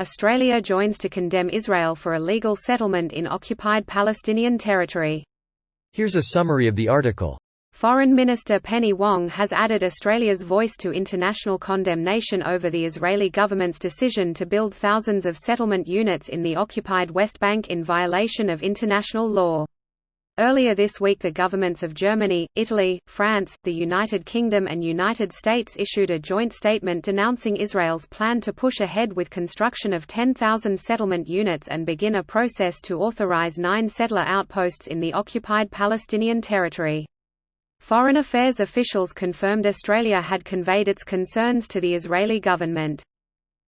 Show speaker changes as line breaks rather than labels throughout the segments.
Australia joins to condemn Israel for illegal settlement in occupied Palestinian territory.
Here's a summary of the article.
Foreign Minister Penny Wong has added Australia's voice to international condemnation over the Israeli government's decision to build thousands of settlement units in the occupied West Bank in violation of international law. Earlier this week, the governments of Germany, Italy, France, the United Kingdom and United States issued a joint statement denouncing Israel's plan to push ahead with construction of 10,000 settlement units and begin a process to authorize 9 settler outposts in the occupied Palestinian territory. Foreign affairs officials confirmed Australia had conveyed its concerns to the Israeli government.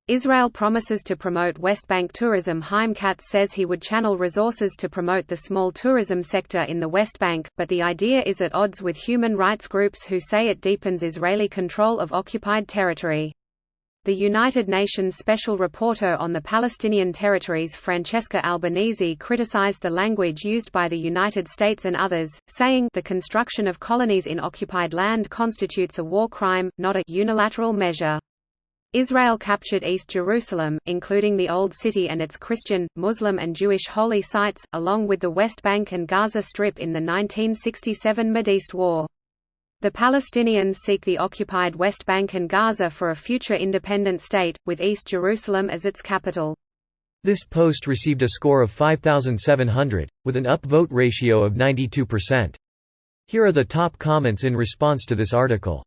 Israel promises to promote West Bank tourism. Chaim Katz says he would channel resources to promote the small tourism sector in the West Bank, but the idea is at odds with human rights groups who say it deepens Israeli control of occupied territory. The United Nations Special Rapporteur on the Palestinian Territories Francesca Albanese criticized the language used by the United States and others, saying, "The construction of colonies in occupied land constitutes a war crime, not a unilateral measure." Israel captured East Jerusalem, including the Old City and its Christian, Muslim and Jewish holy sites, along with the West Bank and Gaza Strip in the 1967 Mideast War. The Palestinians seek the occupied West Bank and Gaza for a future independent state, with East Jerusalem as its capital.
This post received a score of 5,700, with an upvote ratio of 92%. Here are the top comments in response to this article.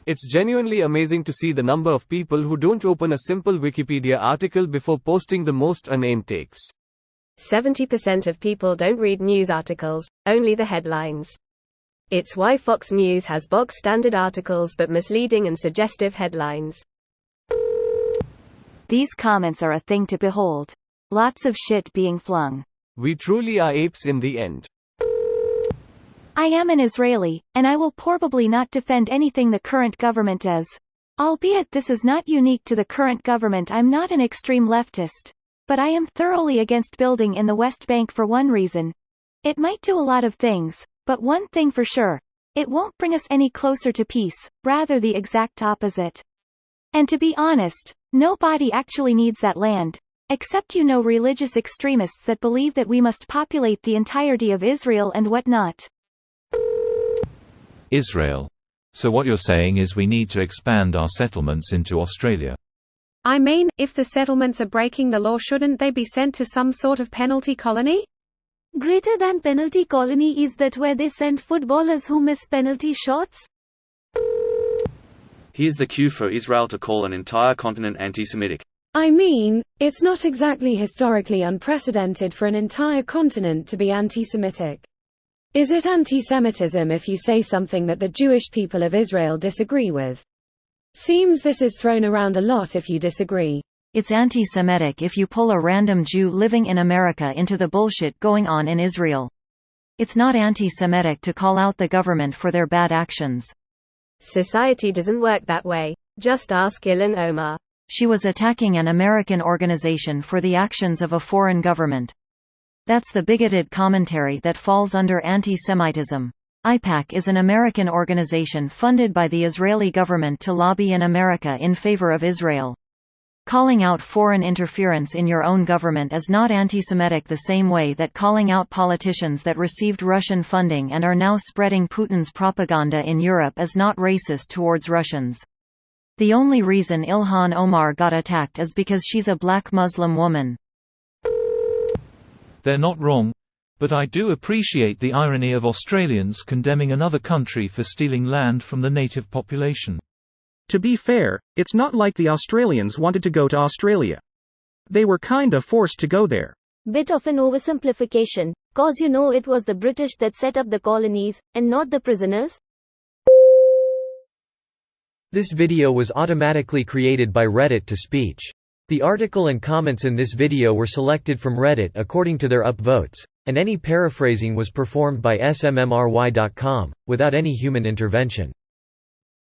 It's genuinely amazing to see the number of people who don't open a simple Wikipedia article before posting the most unnamed takes.
70% of people don't read news articles, only the headlines. It's why Fox News has bog-standard articles but misleading and suggestive headlines.
These comments are a thing to behold. Lots of shit being flung.
We truly are apes in the end.
I am an Israeli, and I will probably not defend anything the current government does. Albeit this is not unique to the current government. I'm not an extreme leftist. But I am thoroughly against building in the West Bank for one reason. It might do a lot of things, but one thing for sure. It won't bring us any closer to peace, rather the exact opposite. And to be honest, nobody actually needs that land. Except religious extremists that believe that we must populate the entirety of Israel and whatnot.
Israel. So what you're saying is we need to expand our settlements into Australia.
I mean, if the settlements are breaking the law, shouldn't they be sent to some sort of penalty colony?
Greater than penalty colony is that where they send footballers who miss penalty shots?
Here's the cue for Israel to call an entire continent anti-Semitic.
I mean, it's not exactly historically unprecedented for an entire continent to be anti-Semitic. Is it anti-Semitism if you say something that the Jewish people of Israel disagree with? Seems this is thrown around a lot if you disagree.
It's anti-Semitic if you pull a random Jew living in America into the bullshit going on in Israel. It's not anti-Semitic to call out the government for their bad actions.
Society doesn't work that way. Just ask Ilhan Omar.
She was attacking an American organization for the actions of a foreign government. That's the bigoted commentary that falls under anti-Semitism. AIPAC is an American organization funded by the Israeli government to lobby in America in favor of Israel. Calling out foreign interference in your own government is not anti-Semitic the same way that calling out politicians that received Russian funding and are now spreading Putin's propaganda in Europe is not racist towards Russians. The only reason Ilhan Omar got attacked is because she's a black Muslim woman.
They're not wrong. But I do appreciate the irony of Australians condemning another country for stealing land from the native population.
To be fair, it's not like the Australians wanted to go to Australia. They were kinda forced to go there.
Bit of an oversimplification, cause it was the British that set up the colonies, and not the prisoners.
This video was automatically created by Reddit to speech. The article and comments in this video were selected from Reddit according to their upvotes, and any paraphrasing was performed by smmry.com, without any human intervention.